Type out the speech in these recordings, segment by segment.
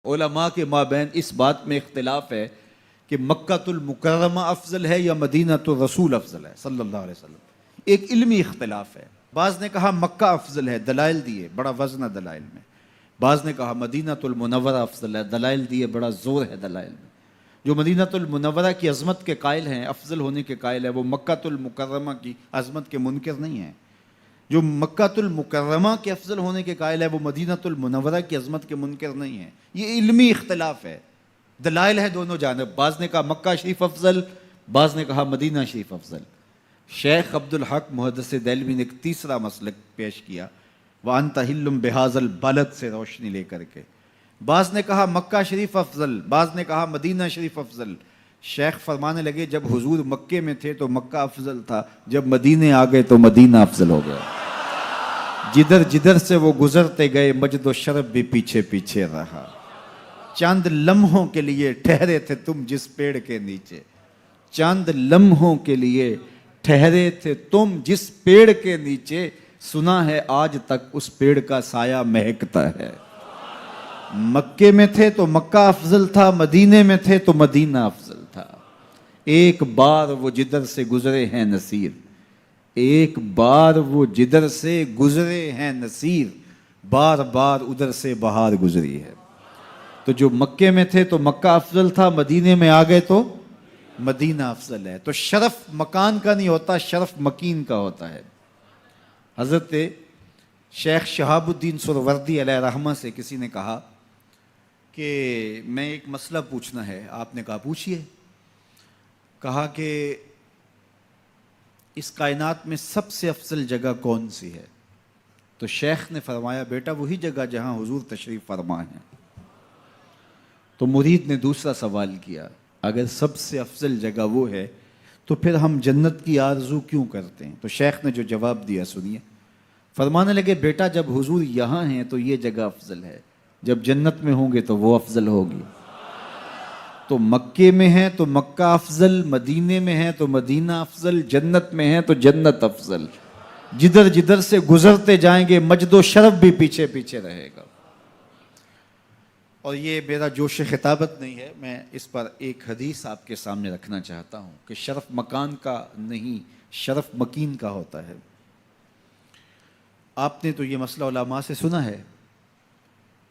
علماء کے مابین اس بات میں اختلاف ہے کہ مکہ المکرمہ افضل ہے یا مدینہ الرسول افضل ہے صلی اللہ علیہ وسلم. ایک علمی اختلاف ہے. بعض نے کہا مکہ افضل ہے، دلائل دیے، بڑا وزن ہے دلائل میں. بعض نے کہا مدینہ المنورہ افضل ہے، دلائل دیے، بڑا زور ہے دلائل میں. جو مدینہ المنورہ کی عظمت کے قائل ہیں، افضل ہونے کے قائل ہیں، وہ مکہ المکرمہ کی عظمت کے منکر نہیں ہیں. جو مکہ المکرمہ کے افضل ہونے کے قائل ہے وہ مدینہ المنورہ کی عظمت کے منکر نہیں ہیں. یہ علمی اختلاف ہے، دلائل ہے دونوں جانب. بعض نے کہا مکہ شریف افضل، بعض نے کہا مدینہ شریف افضل. شیخ عبد الحق محدث دہلوی نے ایک تیسرا مسلک پیش کیا، وَأَنْتَ حِلٌّ بِهَذَا الْبَلَدِ سے روشنی لے کر کے. بعض نے کہا مکہ شریف افضل، بعض نے کہا مدینہ شریف افضل. شیخ فرمانے لگے جب حضور مکے میں تھے تو مکہ افضل تھا، جب مدینے آ گئے تو مدینہ افضل ہو گیا. جدھر جدھر سے وہ گزرتے گئے مجد و شرف بھی پیچھے پیچھے رہا. چند لمحوں کے لیے ٹھہرے تھے تم جس پیڑ کے نیچے، چند لمحوں کے لیے ٹھہرے تھے تم جس پیڑ کے نیچے، سنا ہے آج تک اس پیڑ کا سایہ مہکتا ہے. مکے میں تھے تو مکہ افضل تھا، مدینے میں تھے تو مدینہ افضل تھا. ایک بار وہ جدھر سے گزرے ہیں نصیر، ایک بار وہ جدھر سے گزرے ہیں نصیر، بار بار ادھر سے بہار گزری ہے. تو جو مکے میں تھے تو مکہ افضل تھا، مدینے میں آ گئے تو مدینہ افضل ہے. تو شرف مکان کا نہیں ہوتا، شرف مکین کا ہوتا ہے. حضرت شیخ شہاب الدین سہروردی علیہ رحمہ سے کسی نے کہا کہ میں ایک مسئلہ پوچھنا ہے. آپ نے کہا پوچھئے. کہا کہ اس کائنات میں سب سے افضل جگہ کون سی ہے؟ تو شیخ نے فرمایا بیٹا وہی جگہ جہاں حضور تشریف فرما ہیں. تو مرید نے دوسرا سوال کیا، اگر سب سے افضل جگہ وہ ہے تو پھر ہم جنت کی آرزو کیوں کرتے ہیں؟ تو شیخ نے جو جواب دیا سنیے. فرمانے لگے بیٹا جب حضور یہاں ہیں تو یہ جگہ افضل ہے، جب جنت میں ہوں گے تو وہ افضل ہوگی. تو مکے میں ہیں تو مکہ افضل، مدینے میں ہیں تو مدینہ افضل، جنت میں ہیں تو جنت افضل. جدھر جدھر سے گزرتے جائیں گے مجد و شرف بھی پیچھے پیچھے رہے گا. اور یہ میرا جوش خطابت نہیں ہے، میں اس پر ایک حدیث آپ کے سامنے رکھنا چاہتا ہوں کہ شرف مکان کا نہیں، شرف مکین کا ہوتا ہے. آپ نے تو یہ مسئلہ علماء سے سنا ہے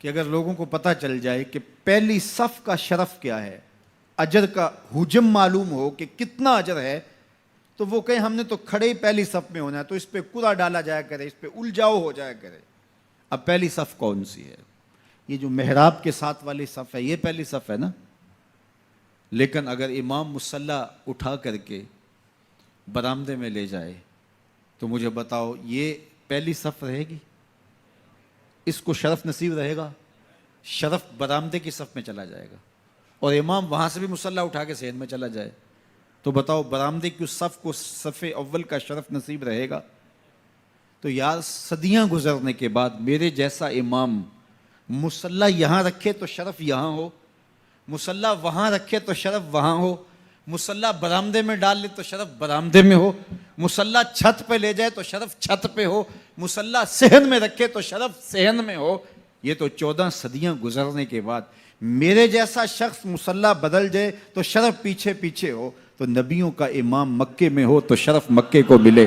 کہ اگر لوگوں کو پتہ چل جائے کہ پہلی صف کا شرف کیا ہے، اجر کا حجم معلوم ہو کہ کتنا اجر ہے، تو وہ کہیں ہم نے تو کھڑے ہی پہلی صف میں ہونا ہے، تو اس پہ کوڑا ڈالا جایا کرے، اس پہ الجھاؤ ہو جایا کرے. اب پہلی صف کون سی ہے؟ یہ جو محراب کے ساتھ والی صف ہے یہ پہلی صف ہے نا. لیکن اگر امام مصلی اٹھا کر کے برآمدے میں لے جائے تو مجھے بتاؤ یہ پہلی صف رہے گی؟ اس کو شرف نصیب رہے گا؟ شرف برآمدے کی صف میں چلا جائے گا. اور امام وہاں سے بھی مصلی اٹھا کے صحن میں چلا جائے تو بتاؤ برآمدے کی اس صف کو صف اول کا شرف نصیب رہے گا؟ تو یار صدیاں گزرنے کے بعد میرے جیسا امام مصلی یہاں رکھے تو شرف یہاں ہو، مصلی وہاں رکھے تو شرف وہاں ہو، مصلی برآمدے میں ڈال لے تو شرف برآمدے میں ہو، مصلی چھت پہ لے جائے تو شرف چھت پہ ہو، مصلی صحن میں رکھے تو شرف صحن میں ہو. یہ تو 14 صدیاں گزرنے کے بعد میرے جیسا شخص مصلی بدل جائے تو شرف پیچھے پیچھے ہو. تو نبیوں کا امام مکے میں ہو تو شرف مکے کو ملے،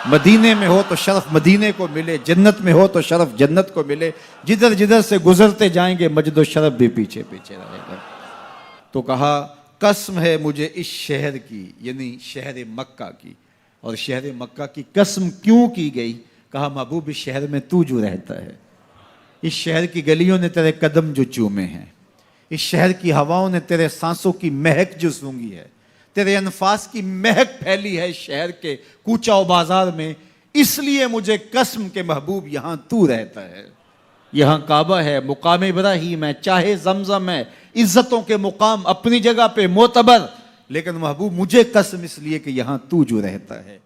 مدینے میں ہو تو شرف مدینے کو ملے، جنت میں ہو تو شرف جنت کو ملے. جدھر جدھر سے گزرتے جائیں گے مجد و شرف بھی پیچھے پیچھے رہے گا. تو کہا قسم ہے مجھے اس شہر کی، یعنی شہر مکہ کی. اور شہر مکہ کی قسم کیوں کی گئی؟ کہا محبوب اس شہر میں تو جو رہتا ہے، اس شہر کی گلیوں نے تیرے قدم جو چومے ہیں، اس شہر کی ہواؤں نے تیرے سانسوں کی مہک جو سونگھی ہے، تیرے انفاس کی مہک پھیلی ہے شہر کے کوچہ و بازار میں، اس لیے مجھے قسم کے محبوب یہاں تو رہتا ہے. یہاں کعبہ ہے، مقام ابراہیم ہے، چاہے زمزم ہے، عزتوں کے مقام اپنی جگہ پہ معتبر، لیکن محبوب مجھے قسم اس لیے کہ یہاں تو جو رہتا ہے.